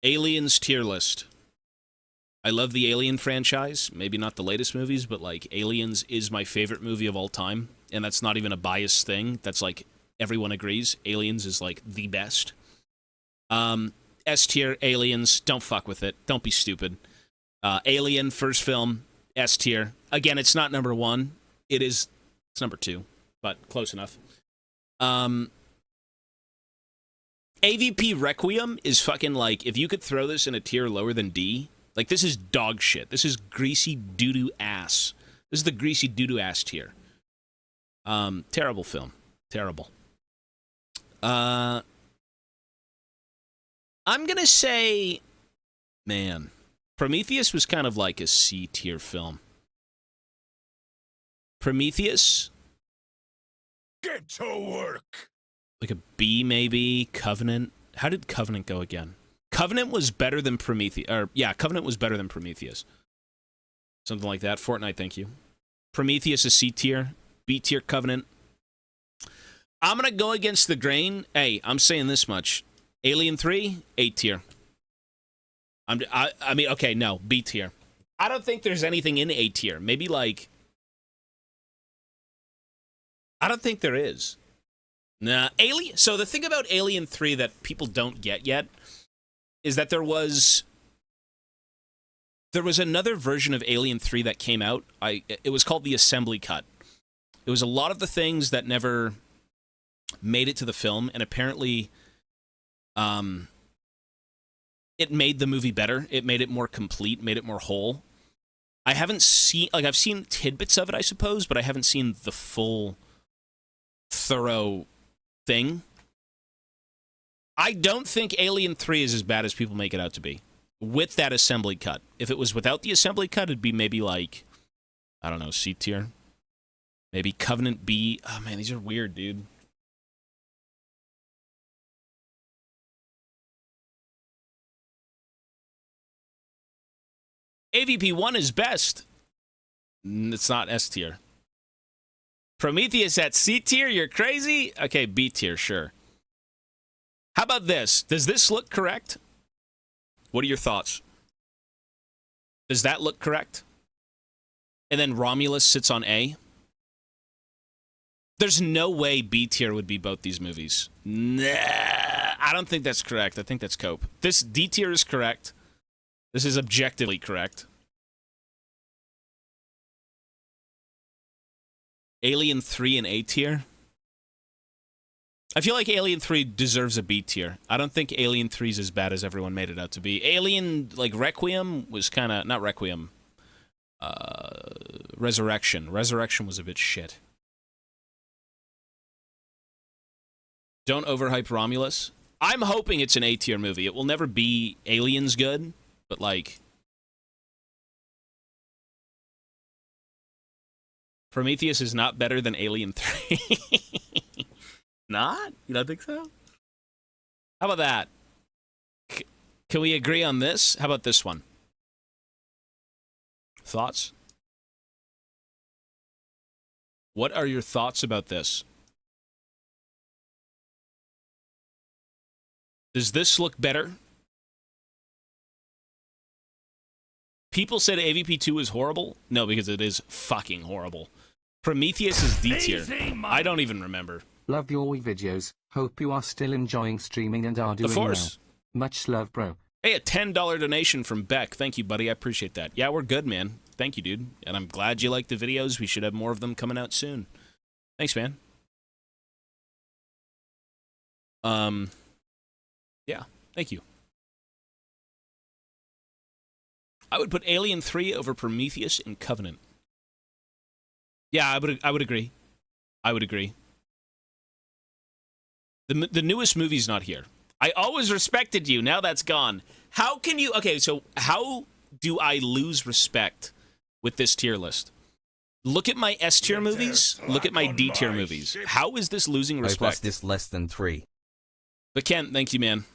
Aliens tier list. I love the Alien franchise. Maybe not the latest movies, but like Aliens is my favorite movie of all time. And that's not even a biased thing. That's like everyone agrees. Aliens is like the best. S tier, Aliens. Don't fuck with it. Don't be stupid. Alien, first film, S tier. Again, it's not number one. It's number two, but close enough. AVP Requiem is fucking like, if you could throw this in a tier lower than D, like this is dog shit. This is greasy doo-doo ass. This is the greasy doo-doo ass tier. Terrible film. Terrible. I'm gonna say, man, Prometheus was kind of like a C tier film. Prometheus, Get to work. like a B maybe. Covenant. How did Covenant go again? Covenant was better than Prometheus. Or yeah, Covenant was better than Prometheus. Something like that. Fortnite, thank you. Prometheus is C tier. B tier Covenant. I'm gonna go against the grain. Hey, I'm saying this much. Alien 3, A tier. I mean, okay, no, B tier. I don't think there's anything in A tier. Maybe like, I don't think there is. Nah, Alien. So the thing about Alien 3 that people don't get yet is that there was another version of Alien 3 that came out. It was called the Assembly Cut. It was a lot of the things that never made it to the film, and apparently it made the movie better. It made it more complete, made it more whole. I haven't seen, like, I've seen tidbits of it, I suppose, but I haven't seen the full, thorough thing. I don't think Alien 3 is as bad as people make it out to be, with that assembly cut. If it was without the assembly cut, it'd be maybe like, I don't know, C tier. Maybe Covenant B. Oh, man, these are weird, dude. AVP 1 is best. It's not S tier. Prometheus at C tier? You're crazy? Okay, B tier, sure. How about this? Does this look correct? What are your thoughts? Does that look correct? And then Romulus sits on A? There's no way B tier would be both these movies. Nah, I don't think that's correct. I think that's cope. This D tier is correct. This is objectively correct. Alien 3 in A tier? I feel like Alien 3 deserves a B tier. I don't think Alien 3 is as bad as everyone made it out to be. Alien, like, Requiem was kind of... Not Requiem. Resurrection. Resurrection was a bit shit. Don't overhype Romulus. I'm hoping it's an A tier movie. It will never be Aliens good, but, like... Prometheus is not better than Alien 3. Not? You don't think so? How about that? Can we agree on this? How about this one? Thoughts? What are your thoughts about this? Does this look better? People said AVP2 is horrible. No, because it is fucking horrible. Prometheus is D tier. I don't even remember. Love your videos. Hope you are still enjoying streaming and are doing Of course. well. Much love, bro. Hey, a $10 donation from Beck. Thank you, buddy. I appreciate that. Yeah, we're good, man. Thank you, dude. And I'm glad you like the videos. We should have more of them coming out soon. Thanks, man. Yeah, thank you. I would put Alien 3 over Prometheus and Covenant. Yeah, I would agree. I would agree. The newest movie's not here. I always respected you. Now that's gone. How can you... Okay, so how do I lose respect with this tier list? Look at my S tier movies. Look at my D tier movies. How is this losing I plus respect? this less than 3. But Kent, thank you, man.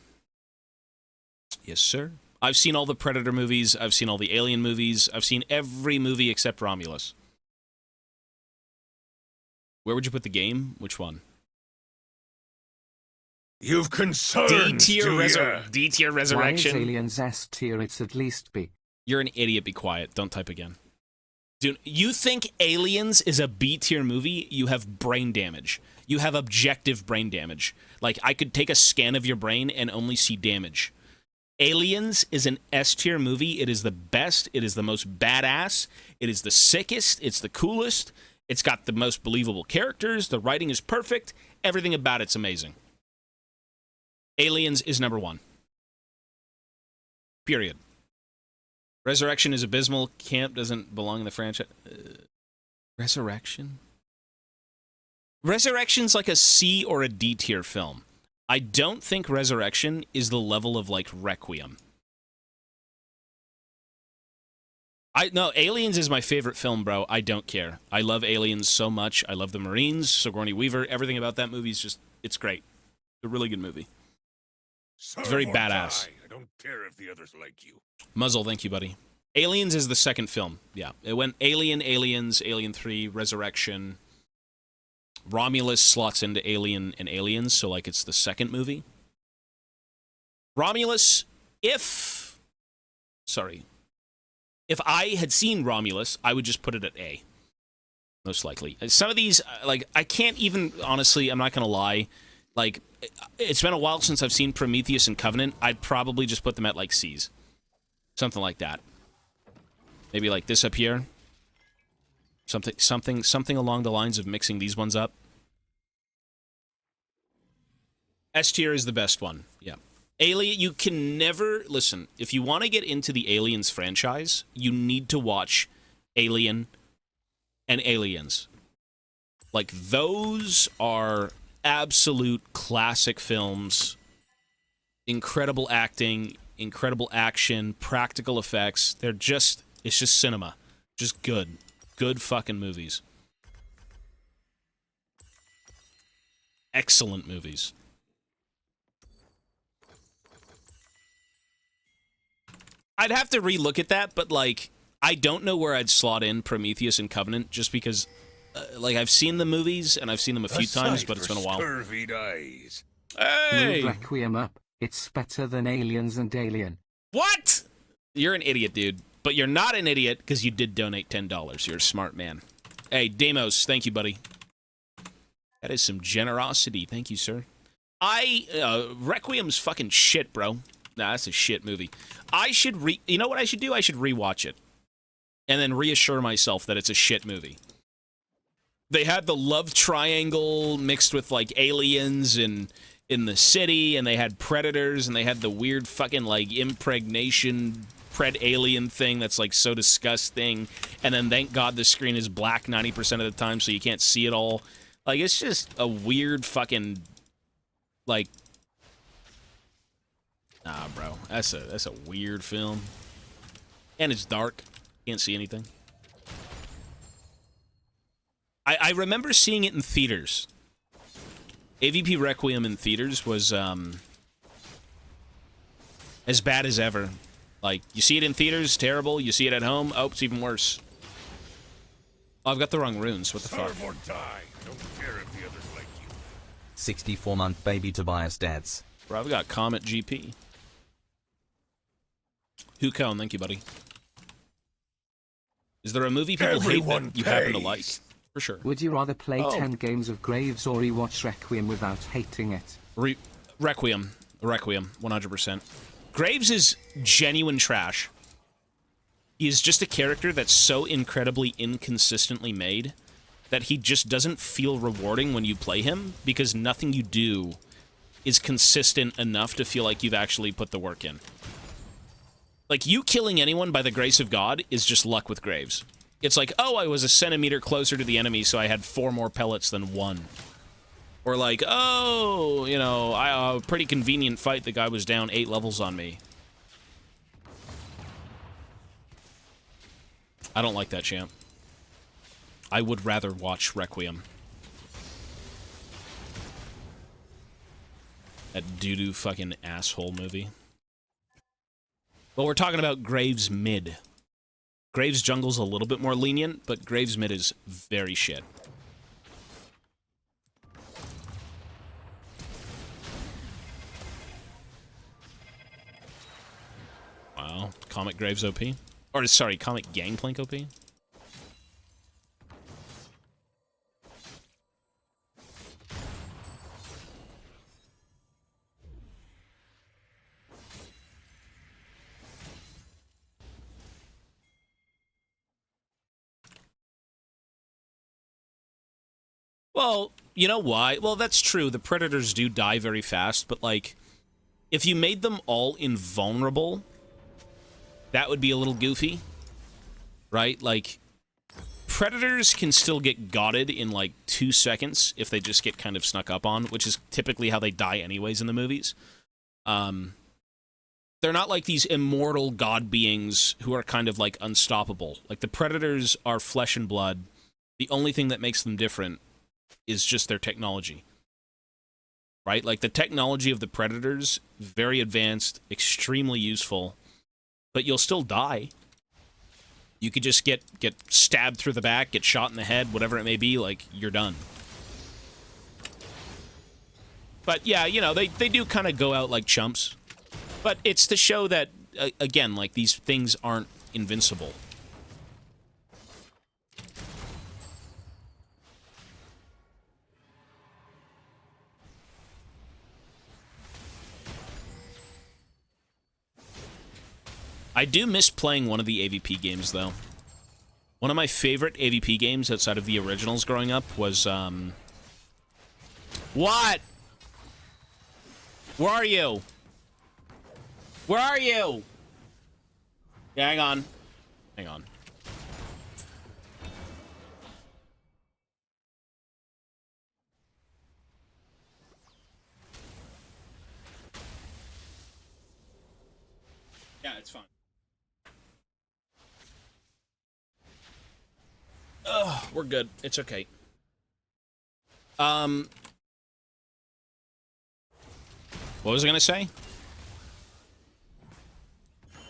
Yes, sir. I've seen all the Predator movies. I've seen all the Alien movies. I've seen every movie except Romulus. Where would you put the game? Which one? You've concerns, do ya? D-tier Why is Resurrection. Aliens S tier? It's at least B. You're an idiot. Be quiet. Don't type again. Dude, you think Aliens is a B-tier movie? You have brain damage. You have objective brain damage. Like, I could take a scan of your brain and only see damage. Aliens is an S-tier movie. It is the best. It is the most badass. It is the sickest. It's the coolest. It's got the most believable characters. The writing is perfect. Everything about it's amazing. Aliens is number 1. Period. Resurrection is abysmal. Camp doesn't belong in the franchise. Resurrection? Resurrection's like a C or a D tier film. I don't think Resurrection is the level of, like, Requiem. No, Aliens is my favorite film, bro. I don't care. I love Aliens so much. I love the Marines, Sigourney Weaver. Everything about that movie is just, it's great. It's a really good movie. Serve It's very or badass. die. I don't care if the others like you. Muzzle, thank you, buddy. Aliens is the second film. Yeah, it went Alien, Aliens, Alien 3, Resurrection. Romulus slots into Alien and Aliens, so, like, it's the second movie. Romulus, if I had seen Romulus, I would just put it at A. Most likely. Some of these, like, I can't even, honestly, I'm not going to lie, like, it's been a while since I've seen Prometheus and Covenant. I'd probably just put them at, like, C's. Something like that. Maybe like this up here. Something along the lines of mixing these ones up. S tier is the best one. Yeah. Alien, you can never... Listen, if you want to get into the Aliens franchise, you need to watch Alien and Aliens. Like, those are absolute classic films. Incredible acting, incredible action, practical effects. They're just... It's just cinema. Just good. Good fucking movies. Excellent movies. I'd have to relook at that, but, like, I don't know where I'd slot in Prometheus and Covenant, just because, like, I've seen the movies, and I've seen them a few times, but it's been a while. Scurvied eyes. Hey! Move Requiem up. It's better than Aliens and Alien. What? You're an idiot, dude. But you're not an idiot, because you did donate $10. You're a smart man. Hey, Demos, thank you, buddy. That is some generosity. Thank you, sir. Requiem's fucking shit, bro. Nah, that's a shit movie. You know what I should do? I should rewatch it. And then reassure myself that it's a shit movie. They had the love triangle mixed with, like, aliens and in the city, and they had predators, and they had the weird fucking, like, impregnation pred-alien thing that's, like, so disgusting. And then, thank God, the screen is black 90% of the time, so you can't see it all. Like, it's just a weird fucking, like... Nah, bro. That's a weird film. And it's dark. Can't see anything. I remember seeing it in theaters. AVP Requiem in theaters was, as bad as ever. Like, you see it in theaters, terrible. You see it at home, oh, it's even worse. Oh, I've got the wrong runes. What the fuck? Serve or die. I don't care if the others like you. 64-month baby Tobias dads. Bro, I've got Comet GP. Hucone, thank you, buddy. Is there a movie people hate that you happen to like? For sure. Would you rather play Oh. 10 games of Graves or rewatch Requiem without hating it? Requiem. Requiem, 100%. Graves is genuine trash. He is just a character that's so incredibly inconsistently made that he just doesn't feel rewarding when you play him, because nothing you do is consistent enough to feel like you've actually put the work in. Like, you killing anyone by the grace of God is just luck with Graves. It's like, oh, I was a centimeter closer to the enemy, so I had 4 more pellets than 1. Or like, oh, you know, a pretty convenient fight, the guy was down 8 levels on me. I don't like that, champ. I would rather watch Requiem. That doo-doo fucking asshole movie. Well, we're talking about Graves Mid. Graves Jungle's a little bit more lenient, but Graves Mid is very shit. Oh, Comet Graves OP? Or, sorry, Comet Gangplank OP? Well, you know why? Well, that's true. The Predators do die very fast, but, like, if you made them all invulnerable, that would be a little goofy, right? Like, Predators can still get gotted in, like, 2 seconds if they just get kind of snuck up on, which is typically how they die anyways in the movies. They're not like these immortal god beings who are kind of, like, unstoppable. Like, the Predators are flesh and blood. The only thing that makes them different is just their technology, right? Like, the technology of the Predators, very advanced, extremely useful, but you'll still die. You could just get stabbed through the back, get shot in the head, whatever it may be, like, you're done. But yeah, you know, they do kind of go out like chumps. But it's to show that, again, like, these things aren't invincible. I do miss playing one of the AVP games, though. One of my favorite AVP games outside of the originals growing up was, What? Where are you? Where are you? Yeah, hang on. Hang on. Yeah, it's fine. Ugh, we're good. It's okay. What was I gonna say?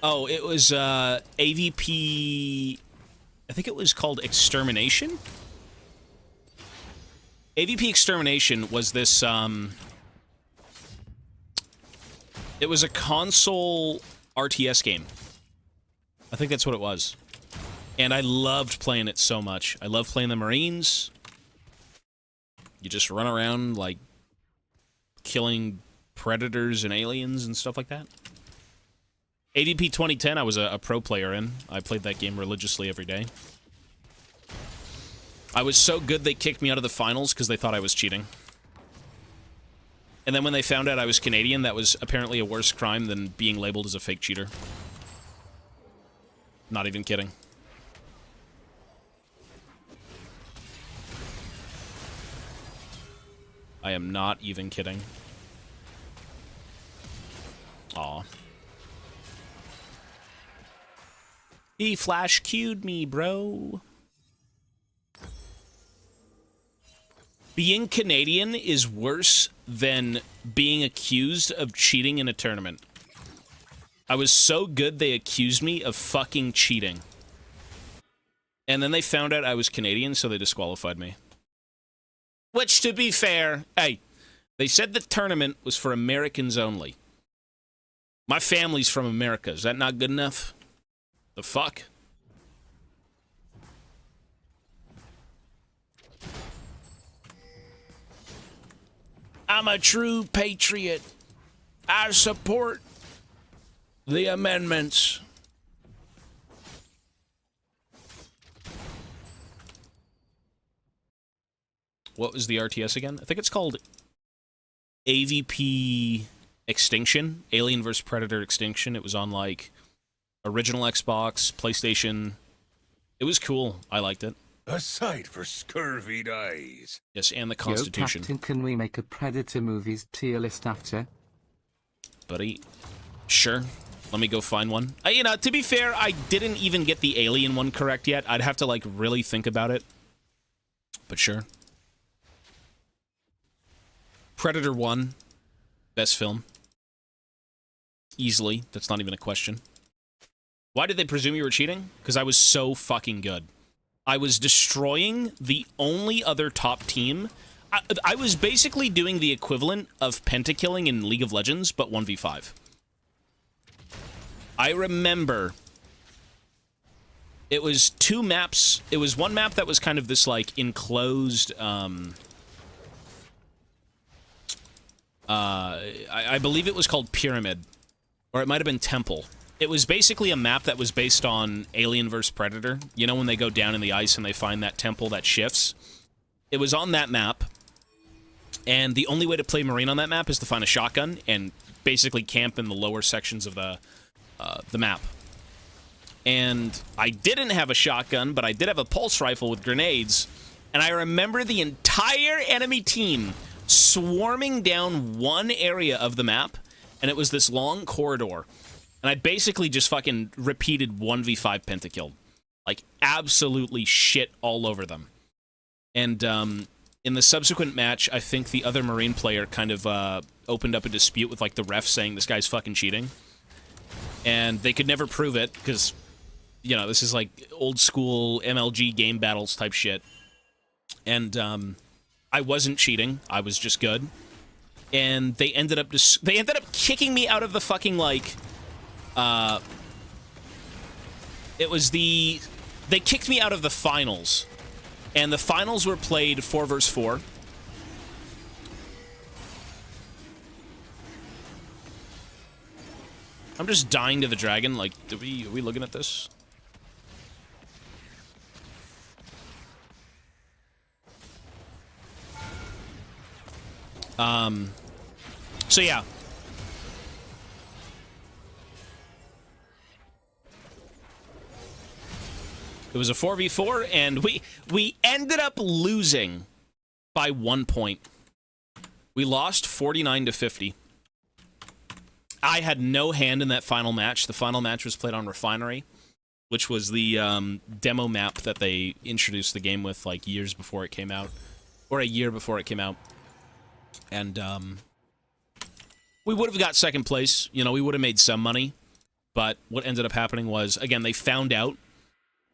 Oh, it was, AVP... I think it was called Extermination? AVP Extermination was this, It was a console RTS game. I think that's what it was. And I loved playing it so much. I love playing the Marines. You just run around, like, killing predators and aliens and stuff like that. AVP 2010, I was a pro player in. I played that game religiously every day. I was so good they kicked me out of the finals because they thought I was cheating. And then when they found out I was Canadian, that was apparently a worse crime than being labeled as a fake cheater. Not even kidding. I am not even kidding. Aw. He flash queued me, bro. Being Canadian is worse than being accused of cheating in a tournament. I was so good they accused me of fucking cheating. And then they found out I was Canadian, so they disqualified me. Which, to be fair, hey, they said the tournament was for Americans only. My family's from America. Is that not good enough? The fuck? I'm a true patriot. I support the amendments. What was the RTS again? I think it's called AVP Extinction. Alien vs. Predator Extinction. It was on, like, original Xbox, PlayStation. It was cool. I liked it. A sight for scurvied eyes. Yes, and the Constitution. Yo, Captain, can we make a Predator movies tier list after? Buddy. Sure. Let me go find one. You know, to be fair, I didn't even get the Alien one correct yet. I'd have to, like, really think about it. But sure. Predator 1. Best film. Easily. That's not even a question. Why did they presume you were cheating? Because I was so fucking good. I was destroying the only other top team. I was basically doing the equivalent of pentakilling in League of Legends, but 1v5. I remember it was two maps. It was one map that was kind of this, like, enclosed, I believe it was called Pyramid, or it might have been Temple. It was basically a map that was based on Alien vs. Predator. You know when they go down in the ice and they find that temple that shifts? It was on that map, and the only way to play Marine on that map is to find a shotgun and basically camp in the lower sections of the map. And I didn't have a shotgun, but I did have a pulse rifle with grenades, and I remember the entire enemy team swarming down one area of the map, and it was this long corridor. And I basically just fucking repeated 1v5 pentakill. Like, absolutely shit all over them. And, in the subsequent match, I think the other Marine player kind of, opened up a dispute with, like, the ref saying this guy's fucking cheating. And they could never prove it, because, you know, this is, like, old-school MLG game battles type shit. And, I wasn't cheating. I was just good. And they ended up kicking me out of the fucking, like... They kicked me out of the finals, and the finals were played 4 versus 4. I'm just dying to the dragon. Like, are we looking at this? So yeah. It was a 4v4, and we ended up losing by 1 point. We lost 49-50. I had no hand in that final match. The final match was played on Refinery, which was the demo map that they introduced the game with, like, years before it came out. Or a year before it came out. And, we would have got second place. You know, we would have made some money. But what ended up happening was, again, they found out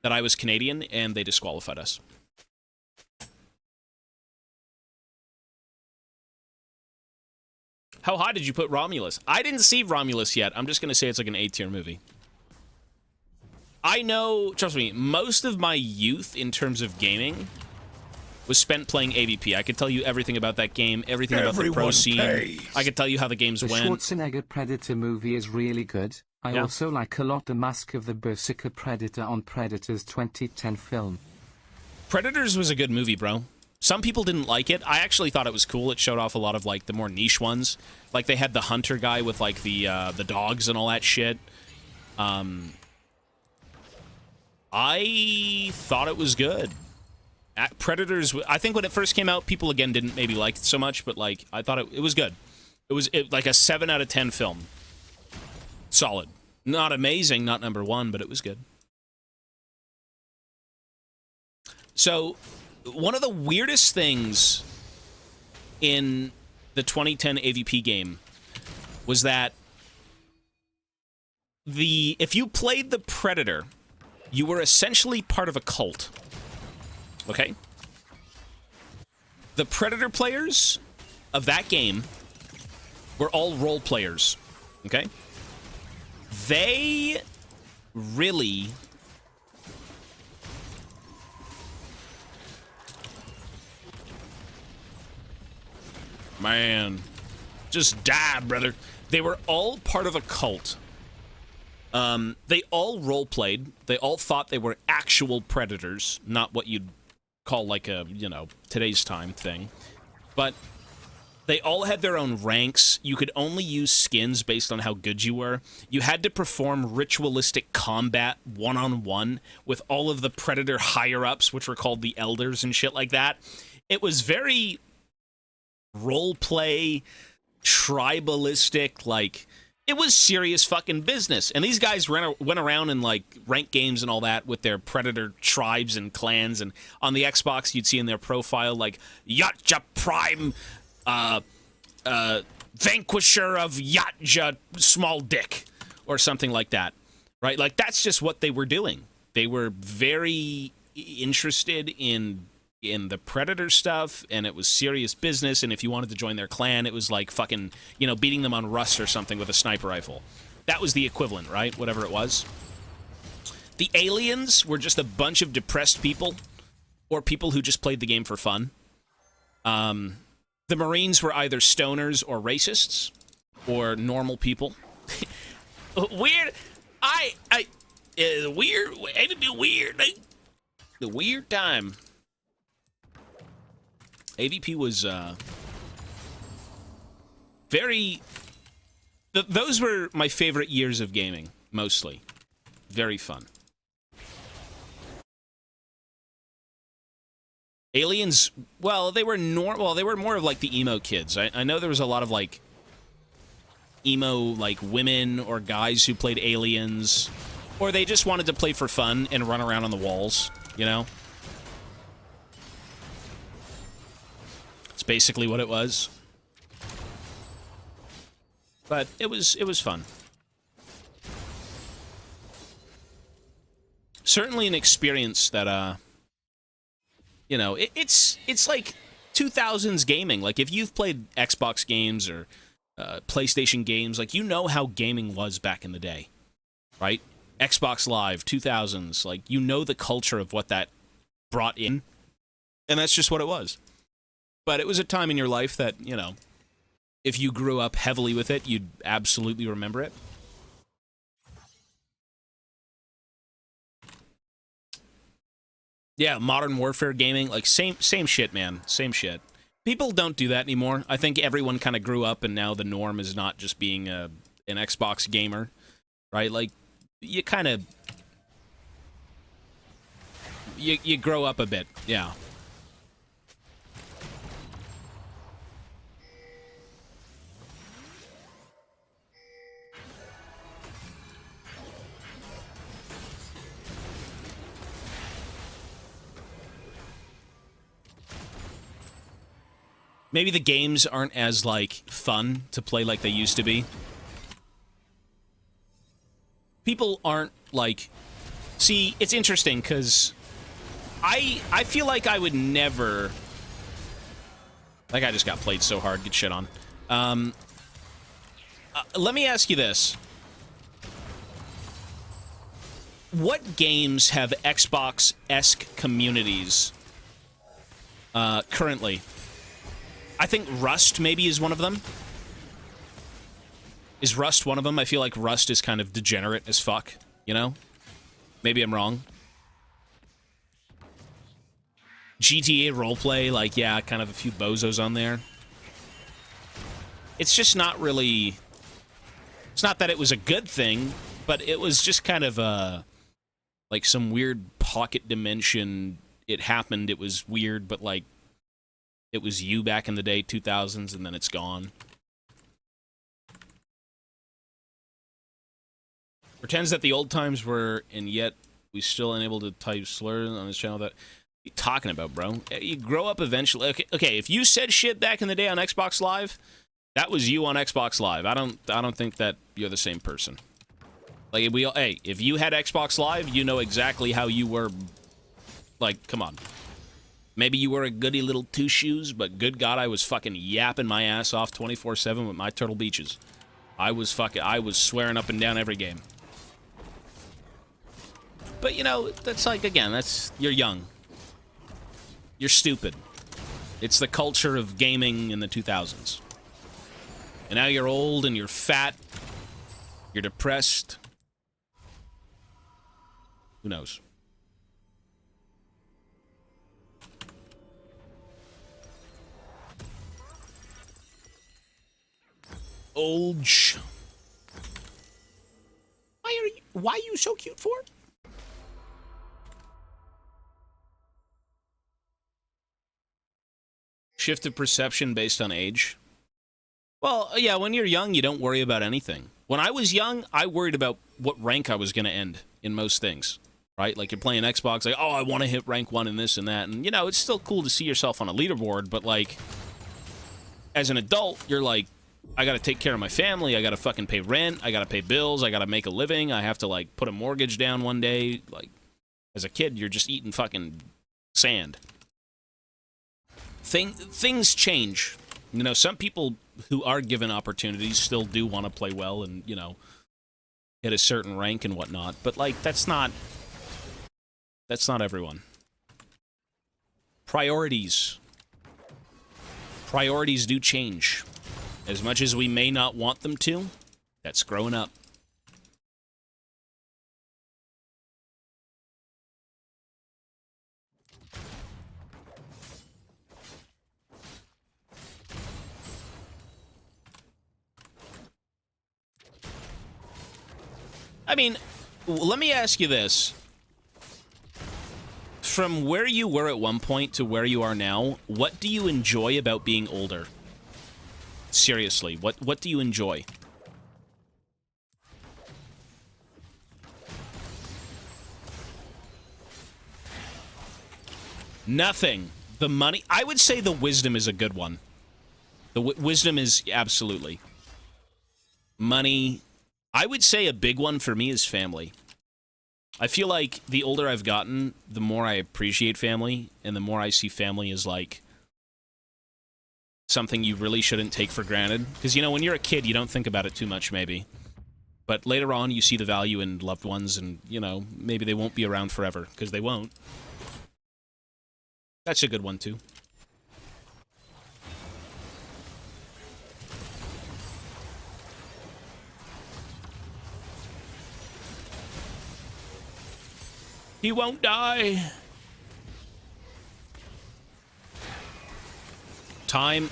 that I was Canadian, and they disqualified us. How high did you put Romulus? I didn't see Romulus yet. I'm just going to say it's like an A-tier movie. I know, trust me, most of my youth in terms of gaming was spent playing AVP. I could tell you everything about that game, everything about the pro scene. I could tell you how the games The went. Schwarzenegger Predator movie is really good. I also like a lot The Mask of the Berserker Predator on Predator's 2010 film. Predators was a good movie, bro. Some people didn't like it. I actually thought it was cool. It showed off a lot of, like, the more niche ones. Like, they had the hunter guy with, like, the dogs and all that shit. I thought it was good. Predators, I think when it first came out, people, again, didn't maybe like it so much, but, like, I thought it was good. It was like a 7 out of 10 film. Solid. Not amazing, not number one, but it was good. So, one of the weirdest things in the 2010 AVP game was that if you played the Predator, you were essentially part of a cult. Okay? The Predator players of that game were all role players. Okay? They really... Man, just die, brother. They were all part of a cult. They all role-played. They all thought they were actual predators, not what you'd call like a, you know, today's time thing. But they all had their own ranks. You could only use skins based on how good you were. You had to perform ritualistic combat one-on-one with all of the predator higher-ups, which were called the elders and shit like that. It was very role-play, tribalistic, like... It was serious fucking business. And these guys went around and, like, ranked games and all that with their predator tribes and clans. And on the Xbox, you'd see in their profile, like, Yatja Prime, Vanquisher of Yatja Small Dick, or something like that. Right? Like, that's just what they were doing. They were very interested in the predator stuff, and it was serious business, and if you wanted to join their clan, it was like fucking, you know, beating them on Rust or something with a sniper rifle. That was the equivalent, right? Whatever it was. The aliens were just a bunch of depressed people, or people who just played the game for fun. The Marines were either stoners or racists, or normal people. Weird. Weird. AVP weird. The weird time. AVP was very. Those were my favorite years of gaming, mostly. Very fun. Aliens, well, they were they were more of like the emo kids. I know there was a lot of like emo like women or guys who played aliens, or they just wanted to play for fun and run around on the walls, you know? It's basically what it was. But it was fun. Certainly an experience that you know, it's like 2000s gaming. Like, if you've played Xbox games or PlayStation games, like, you know how gaming was back in the day, right? Xbox Live, 2000s, like, you know the culture of what that brought in, and that's just what it was. But it was a time in your life that, you know, if you grew up heavily with it, you'd absolutely remember it. Yeah, Modern Warfare gaming, like, same shit, man. Same shit. People don't do that anymore. I think everyone kind of grew up, and now the norm is not just being an Xbox gamer, right? Like, you kind of... You grow up a bit, yeah. Maybe the games aren't as, like, fun to play like they used to be. People aren't, like... See, it's interesting, because I feel like I would never... Like, I just got played so hard, get shit on. Let me ask you this. What games have Xbox-esque communities currently? I think Rust maybe is one of them. Is Rust one of them? I feel like Rust is kind of degenerate as fuck, you know? Maybe I'm wrong. GTA roleplay, like, yeah, kind of a few bozos on there. It's just not really... It's not that it was a good thing, but it was just kind of like some weird pocket dimension. It happened, it was weird, but like, it was you back in the day, 2000s, and then it's gone. Pretends that the old times were, and yet we still unable to type slurs on this channel. That, what are you talking about, bro? You grow up eventually. Okay, if you said shit back in the day on Xbox Live, that was you on Xbox Live. I don't think that you're the same person. Like, if you had Xbox Live, you know exactly how you were. Like, come on. Maybe you were a goody little two shoes, but good God, I was fucking yapping my ass off 24/7 with my Turtle Beaches. I was swearing up and down every game. But, you know, that's like, again, you're young. You're stupid. It's the culture of gaming in the 2000s. And now you're old and you're fat. You're depressed. Who knows? Old Why are you so cute for? Shift of perception based on age. Well, yeah, when you're young, you don't worry about anything. When I was young, I worried about what rank I was going to end in most things, right? Like, you're playing Xbox, like, oh, I want to hit rank 1 in this and that. And, you know, it's still cool to see yourself on a leaderboard, but, like, as an adult, you're like, I got to take care of my family. I got to fucking pay rent. I got to pay bills. I got to make a living. I have to, like, put a mortgage down one day. Like, as a kid, you're just eating fucking sand. Things change. You know, some people who are given opportunities still do want to play well and, you know, hit a certain rank and whatnot, but, like, that's not everyone. Priorities. Priorities do change. As much as we may not want them to, that's growing up. I mean, let me ask you this. From where you were at one point to where you are now, what do you enjoy about being older? Seriously, what do you enjoy? Nothing. The money? I would say the wisdom is a good one. The wisdom is absolutely. Money. I would say a big one for me is family. I feel like the older I've gotten, the more I appreciate family, and the more I see family as, like, something you really shouldn't take for granted. Because, you know, when you're a kid, you don't think about it too much, maybe. But later on, you see the value in loved ones, and, you know, maybe they won't be around forever, because they won't. That's a good one, too. He won't die. Time,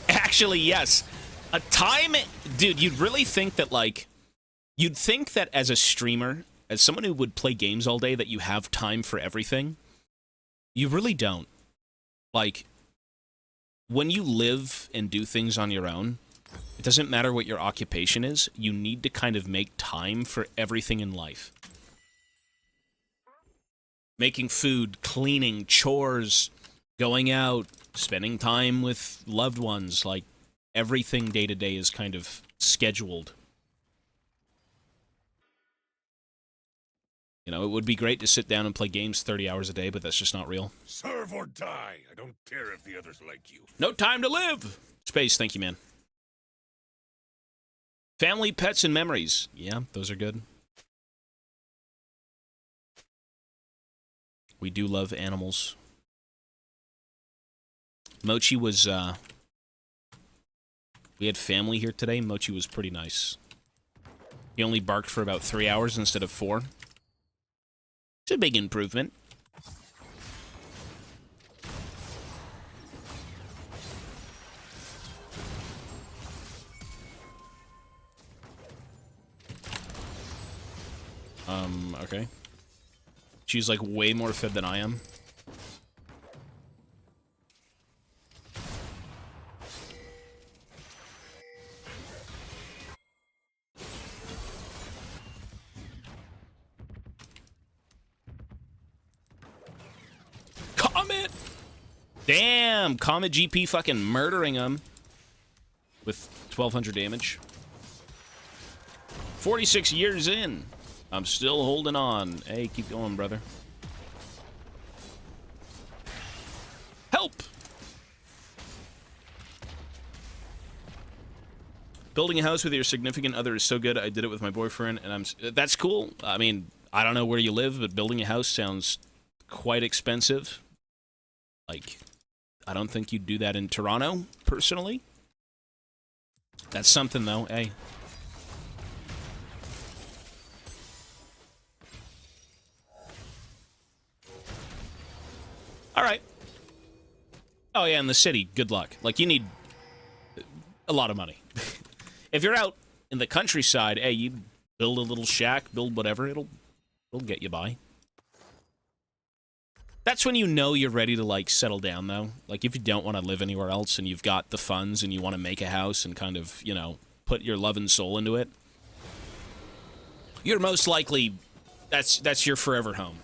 actually, yes. A time, dude, you'd really think that, like, you'd think that as a streamer, as someone who would play games all day, that you have time for everything. You really don't. Like, when you live and do things on your own, it doesn't matter what your occupation is, you need to kind of make time for everything in life. Making food, cleaning, chores, going out, spending time with loved ones, like, everything day to day is kind of scheduled. You know, it would be great to sit down and play games 30 hours a day, but that's just not real. Serve or die. I don't care if the others like you. No time to live! Space, thank you, man. Family, pets, and memories. Yeah, those are good. We do love animals. Mochi was, we had family here today. Mochi was pretty nice. He only barked for about 3 hours instead of 4. It's a big improvement. Okay. She's, like, way more fed than I am. Comet! Damn! Comet GP fucking murdering him. With 1,200 damage. 46 years in. I'm still holding on. Hey, keep going, brother. Help! Building a house with your significant other is so good. I did it with my boyfriend, and that's cool. I mean, I don't know where you live, but building a house sounds quite expensive. Like, I don't think you'd do that in Toronto, personally. That's something, though. Hey. All right. Oh, yeah, in the city, good luck. Like, you need a lot of money. If you're out in the countryside, hey, you build a little shack, build whatever, it'll get you by. That's when you know you're ready to, like, settle down, though. Like, if you don't want to live anywhere else and you've got the funds and you want to make a house and kind of, you know, put your love and soul into it, you're most likely, that's your forever home.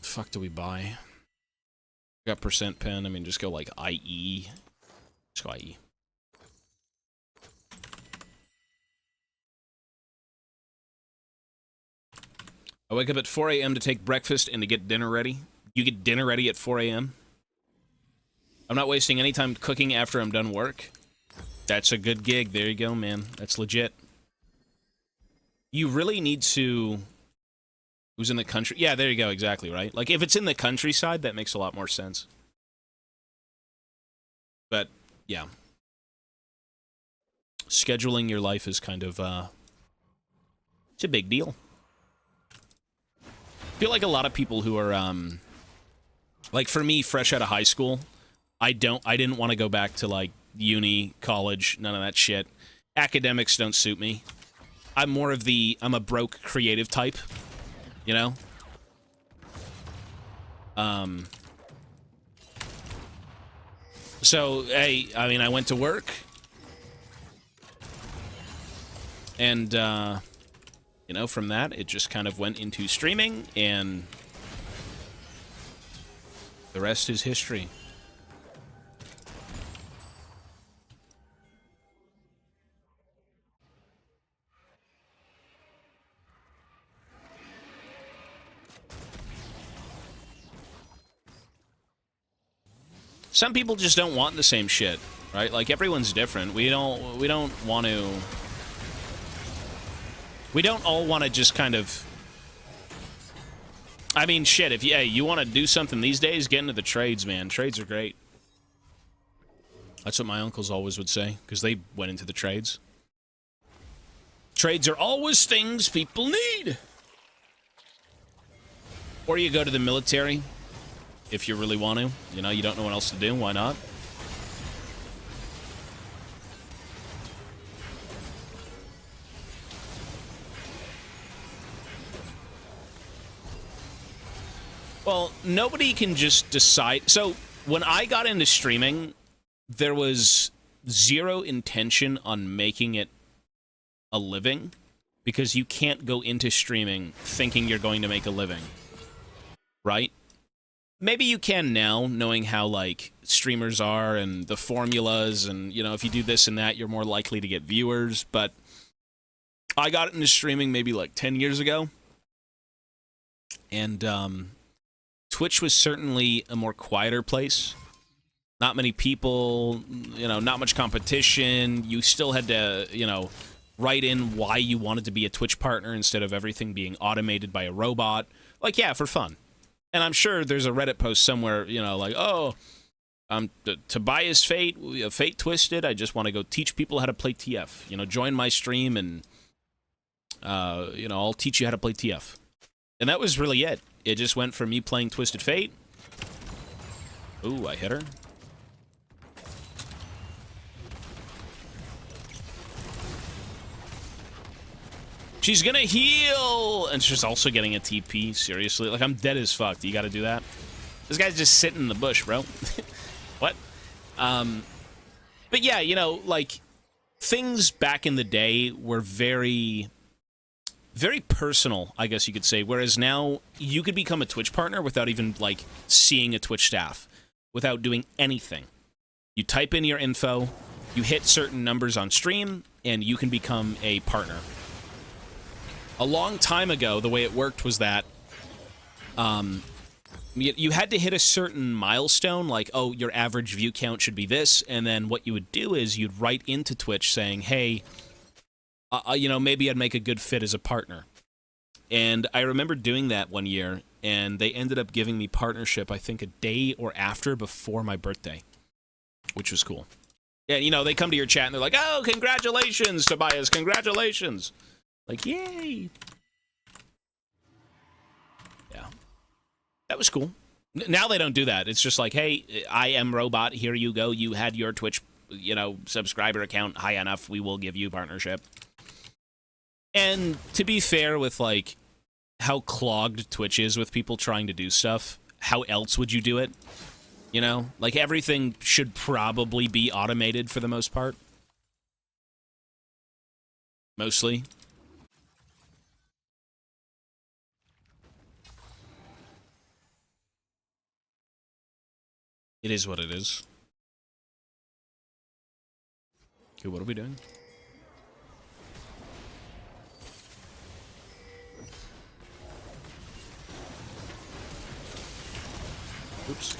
Fuck do we buy? Got percent pen. I mean, just go like IE. Just go IE. I wake up at 4 a.m. to take breakfast and to get dinner ready. You get dinner ready at 4 a.m.? I'm not wasting any time cooking after I'm done work. That's a good gig. There you go, man. That's legit. You really need to... Who's in the country? Yeah, there you go. Exactly, right? Like, if it's in the countryside, that makes a lot more sense. But, yeah. Scheduling your life is kind of, it's a big deal. I feel like a lot of people who are, like, for me, fresh out of high school, I didn't want to go back to, like, uni, college, none of that shit. Academics don't suit me. I'm more of I'm a broke creative type, you know? So, hey, I mean, I went to work, and, you know, from that, it just kind of went into streaming, and the rest is history. Some people just don't want the same shit, right? Like, everyone's different. We don't want to... We don't all want to just kind of... I mean, shit, if you want to do something these days, get into the trades, man. Trades are great. That's what my uncles always would say, because they went into the trades. Trades are always things people need. Or you go to the military, if you really want to. You know, you don't know what else to do, why not? Well, nobody can just decide. So, when I got into streaming, there was zero intention on making it a living, because you can't go into streaming thinking you're going to make a living, right? Maybe you can now, knowing how, like, streamers are and the formulas, and, you know, if you do this and that, you're more likely to get viewers, but I got into streaming maybe, like, 10 years ago, and, Twitch was certainly a more quieter place. Not many people, you know, not much competition. You still had to, you know, write in why you wanted to be a Twitch partner instead of everything being automated by a robot. Like, yeah, for fun. And I'm sure there's a Reddit post somewhere, you know, like, oh, I'm Tobias Fate, Fate Twisted. I just want to go teach people how to play TF. You know, join my stream and, you know, I'll teach you how to play TF. And that was really it. It just went from me playing Twisted Fate. Ooh, I hit her. She's gonna heal! And she's also getting a TP, seriously. Like, I'm dead as fuck. You gotta do that? This guy's just sitting in the bush, bro. What? But yeah, you know, like, things back in the day were very personal, I guess you could say. Whereas now, you could become a Twitch partner without even, like, seeing a Twitch staff. Without doing anything. You type in your info, you hit certain numbers on stream, and you can become a partner. A long time ago, the way it worked was that you had to hit a certain milestone, like, oh, your average view count should be this, and then what you would do is you'd write into Twitch saying, hey, you know, maybe I'd make a good fit as a partner. And I remember doing that one year, and they ended up giving me partnership, I think, a day or after before my birthday, which was cool. Yeah, you know, they come to your chat, and they're like, oh, congratulations, Tobias, congratulations. Like, yay. Yeah. That was cool. Now they don't do that. It's just like, hey, I am Robot, here you go. You had your Twitch, you know, subscriber account high enough, we will give you partnership. And to be fair with, like, how clogged Twitch is with people trying to do stuff, how else would you do it? You know? Like, everything should probably be automated for the most part. Mostly. It is what it is. Okay, what are we doing? Oops.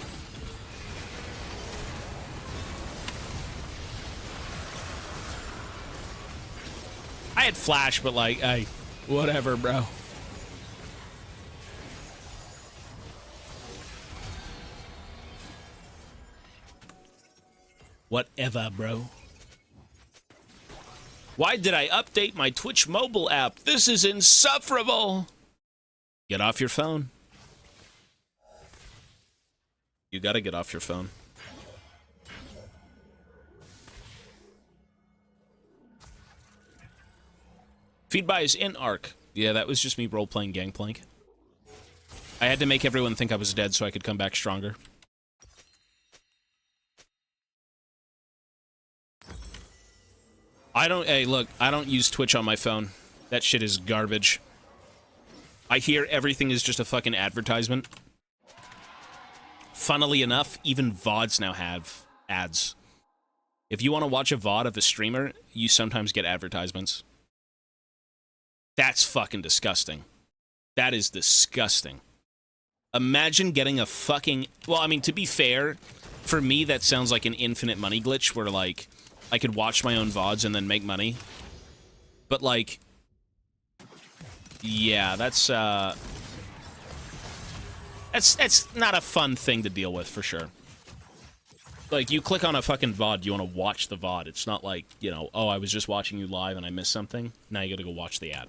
had Flash, but like, hey, whatever, bro. Whatever, bro. Why did I update my Twitch mobile app? This is insufferable. Get off your phone. You gotta get off your phone. Feedby is in Arc. Yeah, that was just me role-playing Gangplank. I had to make everyone think I was dead so I could come back stronger. Hey, look, I don't use Twitch on my phone. That shit is garbage. I hear everything is just a fucking advertisement. Funnily enough, even VODs now have ads. If you want to watch a VOD of a streamer, you sometimes get advertisements. That's fucking disgusting. That is disgusting. Imagine getting a fucking... Well, I mean, to be fair, for me, that sounds like an infinite money glitch where, like, I could watch my own VODs and then make money. But, like... Yeah, that's not a fun thing to deal with, for sure. Like, you click on a fucking VOD, you want to watch the VOD. It's not like, you know, oh, I was just watching you live and I missed something. Now you gotta go watch the ad.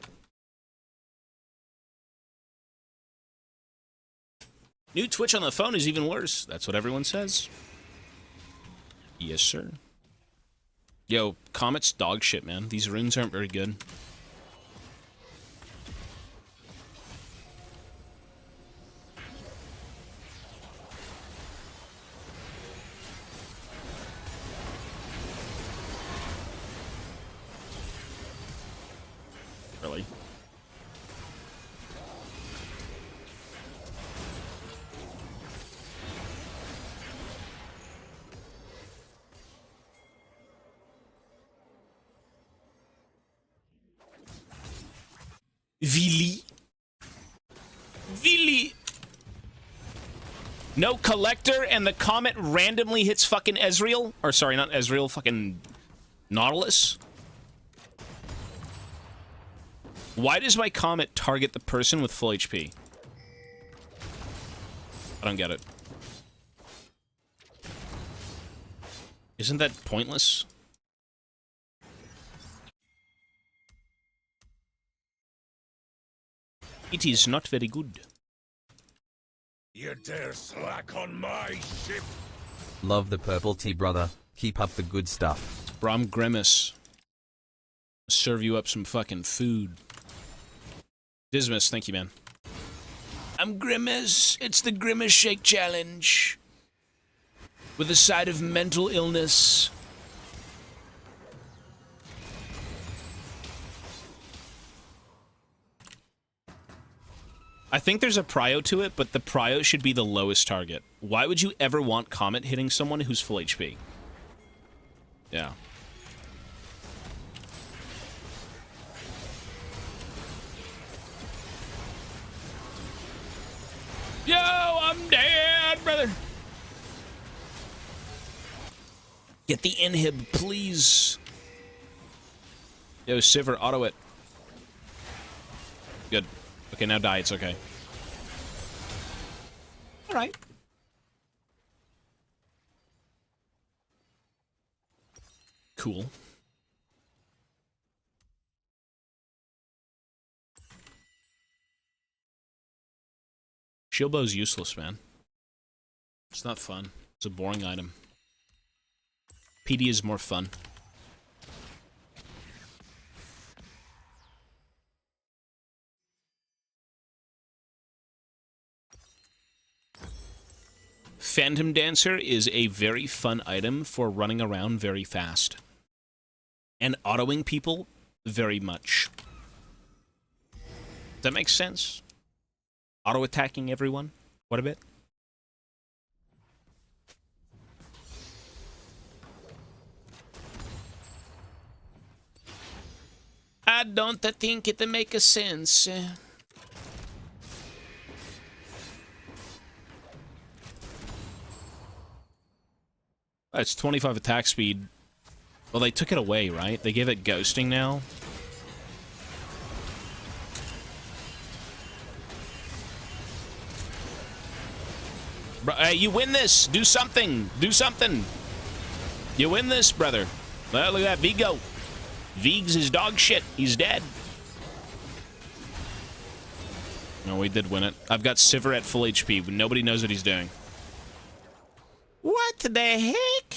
New Twitch on the phone is even worse. That's what everyone says. Yes, sir. Yo, Comet's dog shit, man. These runes aren't very good. Really? Vili. Vili. No collector and the comet randomly hits fucking Ezreal. Or sorry, not Ezreal, fucking Nautilus. Why does my comet target the person with full HP? I don't get it. Isn't that pointless? It is not very good. You dare slack on my ship? Love the purple tea, brother. Keep up the good stuff. Bro, I'm Grimace. Serve you up some fucking food. Dismas, thank you, man. I'm Grimace. It's the Grimace Shake Challenge. With a side of mental illness. I think there's a prio to it, but the prio should be the lowest target. Why would you ever want Comet hitting someone who's full HP? Yeah. Yo, I'm dead, brother. Get the inhib, please. Yo, Sivir, auto it. Good. Okay, now die, it's okay. Alright. Cool. Shieldbow's useless, man. It's not fun. It's a boring item. PD is more fun. Phantom Dancer is a very fun item for running around very fast. And autoing people very much. Does that make sense? Auto-attacking everyone? What a bit? I don't think it make a sense. It's 25 attack speed. Well, they took it away, right? They gave it ghosting now. Hey, you win this. Do something. Do something. You win this, brother. Well, look at that. Vigo. Vig's is dog shit. He's dead. No, we did win it. I've got Sivir at full HP. Nobody knows what he's doing. What the heck?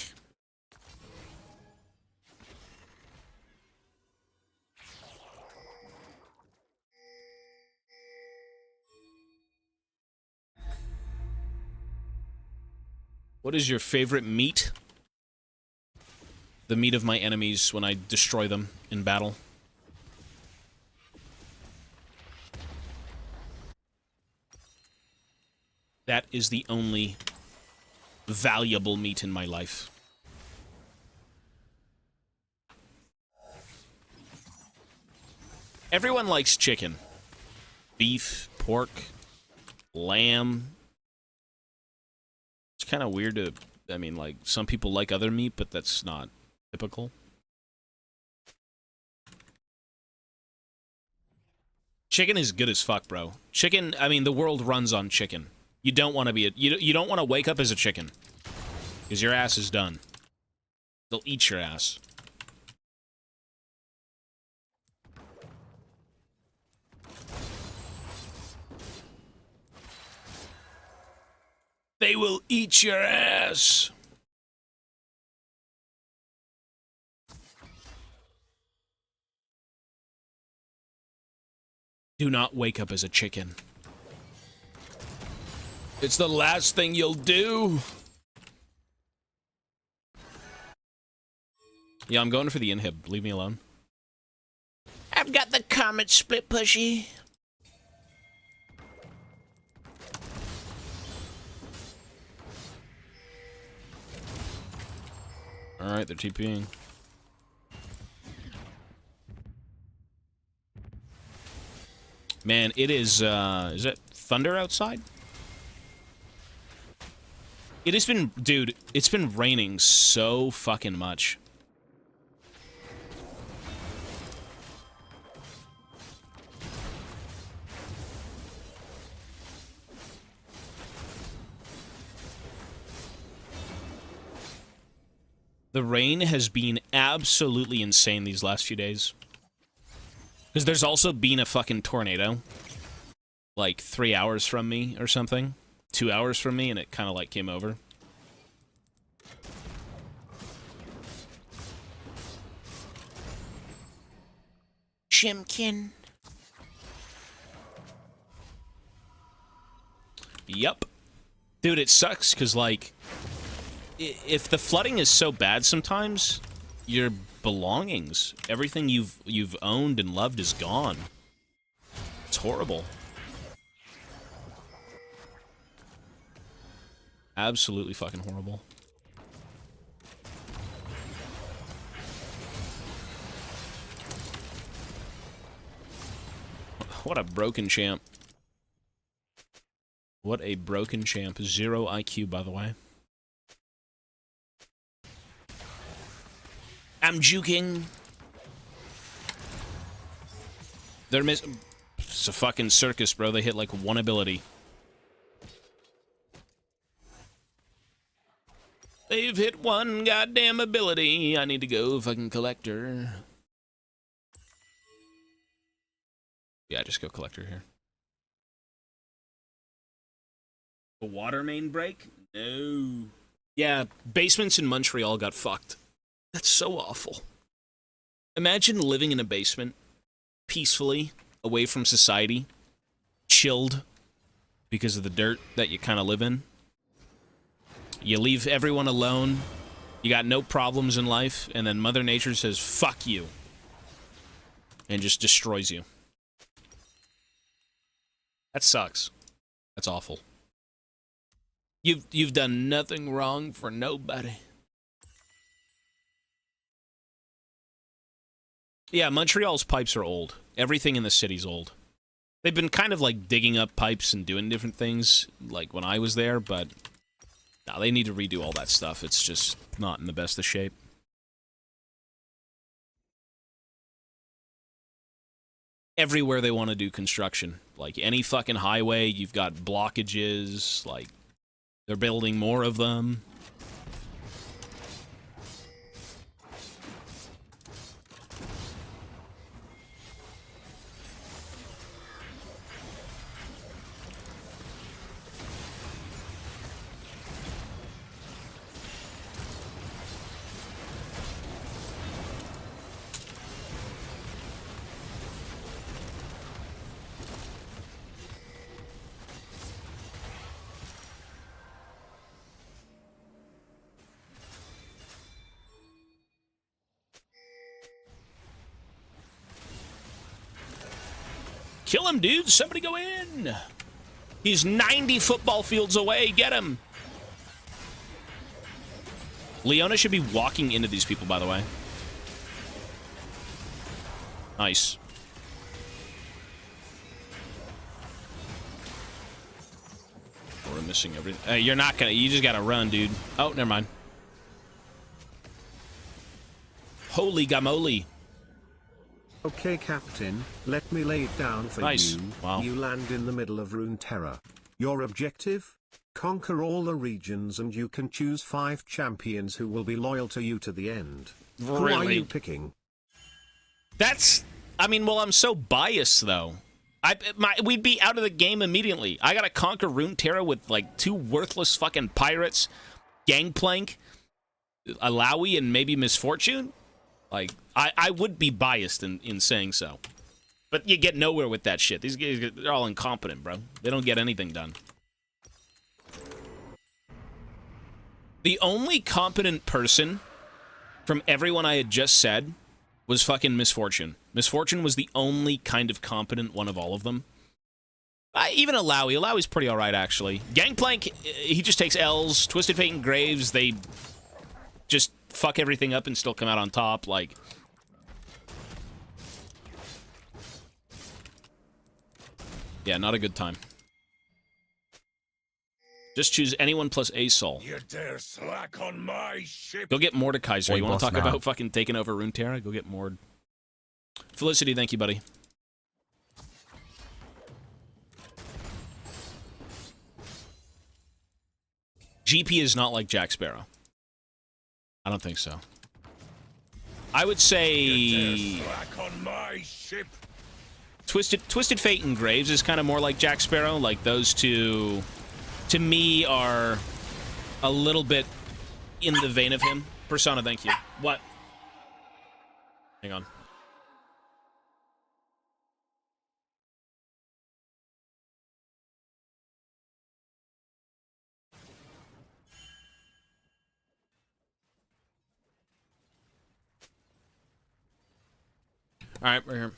What is your favorite meat? The meat of my enemies when I destroy them in battle. That is the only valuable meat in my life. Everyone likes chicken. Beef, pork, lamb. It's kind of weird to, I mean, like, some people like other meat, but that's not typical. Chicken is good as fuck, bro. Chicken, I mean, the world runs on chicken. You don't want to be you don't want to wake up as a chicken. Because your ass is done. They'll eat your ass. They will eat your ass. Do not wake up as a chicken. It's the last thing you'll do. Yeah, I'm going for the inhib. Leave me alone. I've got the comet split pushy. Alright, they're TPing. Man, it is it thunder outside? It has been, dude, it's been raining so fucking much. The rain has been absolutely insane these last few days. Because there's also been a fucking tornado. Like 3 hours from me or something. 2 hours from me, and it kind of like came over. Chimkin. Yup. Dude, it sucks because, like, if the flooding is so bad sometimes, your belongings, everything you've owned and loved is gone. It's horrible. Absolutely fucking horrible. What a broken champ. What a broken champ. 0 IQ, by the way. I'm juking. They're It's a fucking circus, bro. They hit like one ability. They've hit one goddamn ability. I need to go fucking collector. Yeah, just go collector here. A water main break? No. Yeah, basements in Montreal got fucked. That's so awful. Imagine living in a basement, peacefully, away from society, chilled, because of the dirt that you kind of live in. You leave everyone alone, you got no problems in life, and then Mother Nature says, fuck you, and just destroys you. That sucks. That's awful. You've done nothing wrong for nobody. Yeah, Montreal's pipes are old. Everything in the city's old. They've been kind of like digging up pipes and doing different things, like when I was there, but no, they need to redo all that stuff. It's just not in the best of shape. Everywhere they want to do construction. Like any fucking highway, you've got blockages, like They're building more of them. Kill him, dude. Somebody go in. He's 90 football fields away. Get him. Leona should be walking into these people, by the way. Nice. We're missing everything. You're not gonna. You just gotta run, dude. Oh, never mind. Holy gamoli. Okay, Captain, let me lay it down for Nice. you. Wow. You land in the middle of Runeterra. Your objective? Conquer all the regions and you can choose 5 champions who will be loyal to you to the end. Who are Really? you picking? That's. I mean, well, I'm so biased though. We'd be out of the game immediately. I gotta conquer Runeterra with like 2 worthless fucking pirates, Gangplank, Alawi, and maybe Misfortune. Like, I would be biased in saying so. But you get nowhere with that shit. These guys, they're all incompetent, bro. They don't get anything done. The only competent person from everyone I had just said was fucking Misfortune. Misfortune was the only kind of competent one of all of them. Even Alawi. Alawi's pretty alright, actually. Gangplank, he just takes L's. Twisted Fate and Graves, they just fuck everything up and still come out on top. Like, yeah, not a good time. Just choose anyone plus a soul. You dare slack on my ship? Go get Mordekaiser. Oi, You want boss to talk now. about fucking taking over Runeterra? Go get Mord. Felicity, thank you, buddy. GP is not like Jack Sparrow. I don't think so. I would You say dare slack on my ship? Twisted Fate and Graves is kind of more like Jack Sparrow. Like, those two, to me, are a little bit in the vein of him. Persona, thank you. What? Hang on. All right, we're here.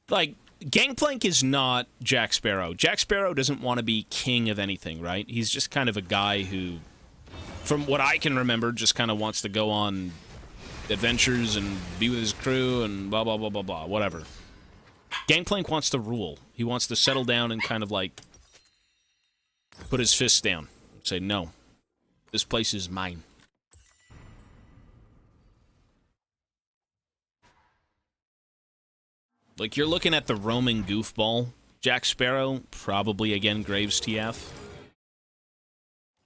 Like, Gangplank is not Jack Sparrow. Jack Sparrow doesn't want to be king of anything, right? He's just kind of a guy who, from what I can remember, just kind of wants to go on adventures and be with his crew and blah, blah, blah, blah, blah, whatever. Gangplank wants to rule. He wants to settle down and kind of, like, put his fists down. Say, no, this place is mine. Like, you're looking at the roaming goofball Jack Sparrow, probably again Graves TF.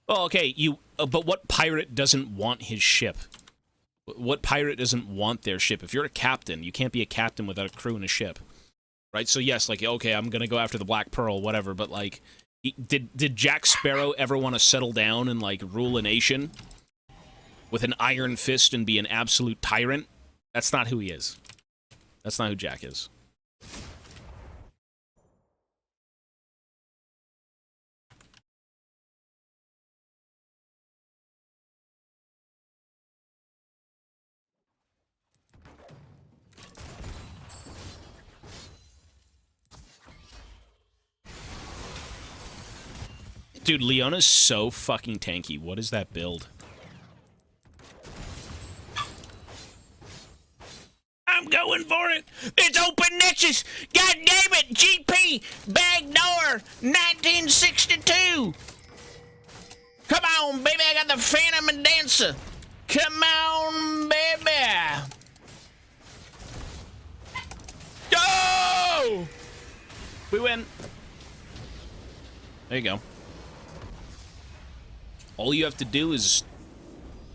Oh, okay, but what pirate doesn't want his ship? What pirate doesn't want their ship? If you're a captain, you can't be a captain without a crew and a ship. Right? So yes, like, okay, I'm gonna go after the Black Pearl, whatever, but like, did Jack Sparrow ever want to settle down and, like, rule a nation with an iron fist and be an absolute tyrant? That's not who he is. That's not who Jack is. Dude, Leona's so fucking tanky. What is that build? I'm going for it. It's open niches. God damn it. GP. Backdoor. 1962. Come on, baby. I got the Phantom and Dancer. Come on, baby. Go! We win. There you go. All you have to do is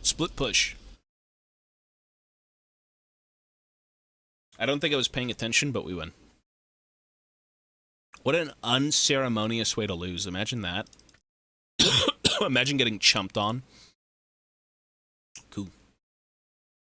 split push. I don't think I was paying attention, but we win. What an unceremonious way to lose. Imagine that. Imagine getting chumped on.